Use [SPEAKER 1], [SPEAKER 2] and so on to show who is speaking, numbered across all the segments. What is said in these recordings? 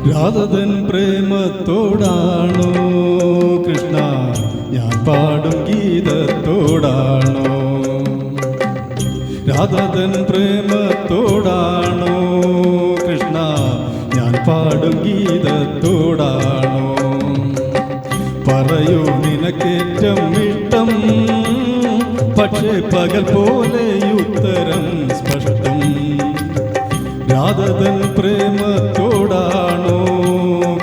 [SPEAKER 1] രാധതൻ പ്രേമത്തോടാണോ കൃഷ്ണ ഞാൻ പാടും ഗീതത്തോടാണോ? രാധതൻ പ്രേമത്തോടാണോ കൃഷ്ണ ഞാൻ പാടും ഗീതത്തോടാണോ? പറയൂ നിനക്കേറ്റം ഇഷ്ടം, പക്ഷേ പകൽ പോലെ ഉത്തരം സ്പഷ്ടം. രാധതൻ പ്രേമത്തോടാണോ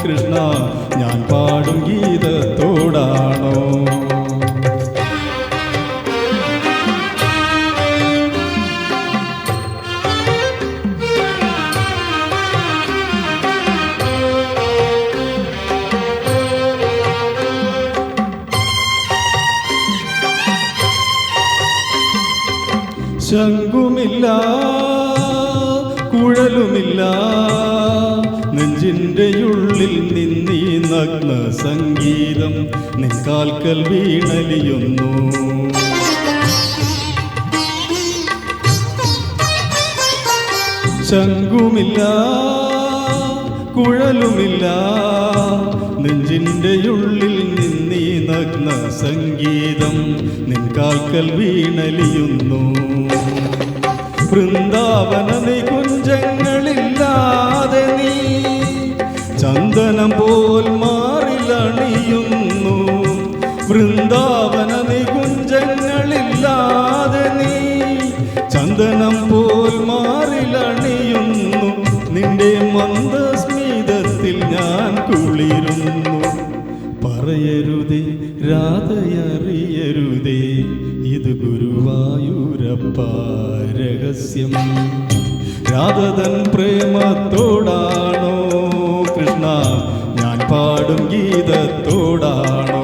[SPEAKER 1] കൃഷ്ണ ഞാൻ പാടും ഗീതത്തോടാണോ? ശംഖുമില്ല കുഴലുമില്ല നെഞ്ചിൻ്റെ ഉള്ളിൽ നിന്നീ നഗ്ന സംഗീതം നിൻകാൽക്കൽ വീണലിയുന്നു. ശംഖുമില്ല കുഴലുമില്ല നെഞ്ചിൻ്റെ ഉള്ളിൽ നിന്നീ നഗ്ന സംഗീതം നിൻകാൽക്കൽ വീണലിയുന്നു. വൃന്ദാവന നികുഞ്ചങ്ങളില്ലാതെ നീ ചന്ദനം പോൽ മാറിലണിയുന്നു. വൃന്ദാവന നികുഞ്ചങ്ങളില്ലാതെ നീ ചന്ദനം പോൽ മാറിലണിയുന്നു. നിന്റെ മന്ദസ്മിതത്തിൽ ഞാൻ കുളിരുന്നു. പറയരുതേ രാധയറിയരുതേ ഇത് ഗുരുവായൂരപ്പ രഹസ്യം. രാധതൻ പ്രേമത്തോടാണോ കൃഷ്ണ ഞാൻ പാടും ഗീതത്തോടാണോ?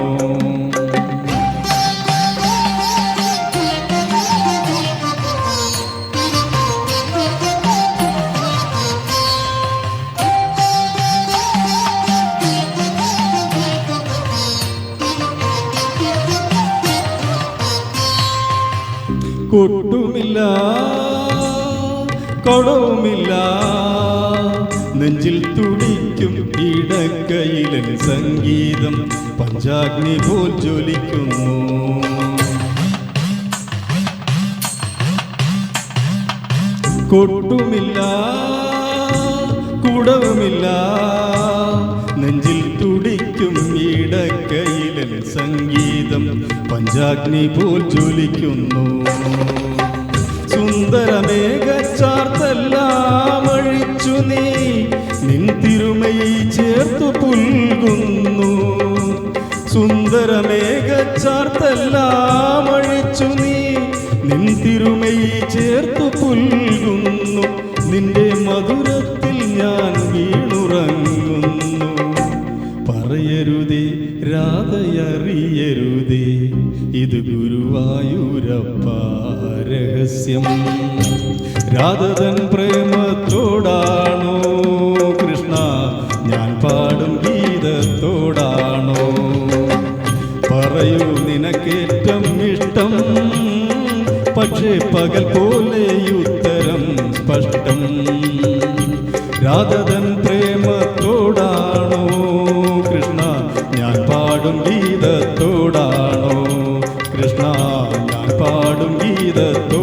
[SPEAKER 1] കൊട്ടുമില്ല കൊടവുമില്ല നെഞ്ചിൽ തുടിക്കും ഇടക്കയിലൻ സംഗീതം പഞ്ചാഗ്നി പോൽ ജ്വലിക്കുന്നു. കൊട്ടുമില്ല കുടവുമില്ല നെഞ്ചിൽ തുടിക്കും ഇടക്കയിലൻ സംഗീതം പഞ്ചാഗ്നി പോൽ ജ്വലിക്കുന്നു. സുന്ദരമേഘച്ചാർത്തെല്ലാം അഴിച്ചു നീ നിൻ തിരുമൈ ചേർത്തു പുൽകുന്നു. സുന്ദരമേഘച്ചാർത്തെല്ലാം അഴിച്ചു നീ നിൻ തിരുമൈ ചേർത്തു പുൽകുന്നു. നിന്റെ മധുരത്തിൽ ഞാൻ വീണുറങ്ങുന്നു. പറയരുതേ രാധയറിയരുതേ ഇത് ഗുരുവായൂരപ്പ രഹസ്യം. രാധതൻ പ്രേമത്തോടാണോ കൃഷ്ണ ഞാൻ പാടും ഗീതത്തോടാണോ? പറയൂ നിനക്കേറ്റം ഇഷ്ടം, പക്ഷേ പകൽ പോലെ ഉത്തരം സ്പഷ്ടം. രാധതൻ പ്രേമത്തോടാണോ കൃഷ്ണ ഞാൻ പാടും ഗീതത്തോടാണോ? കൃഷ്ണ ഞാൻ പാടും ഗീതത്തോ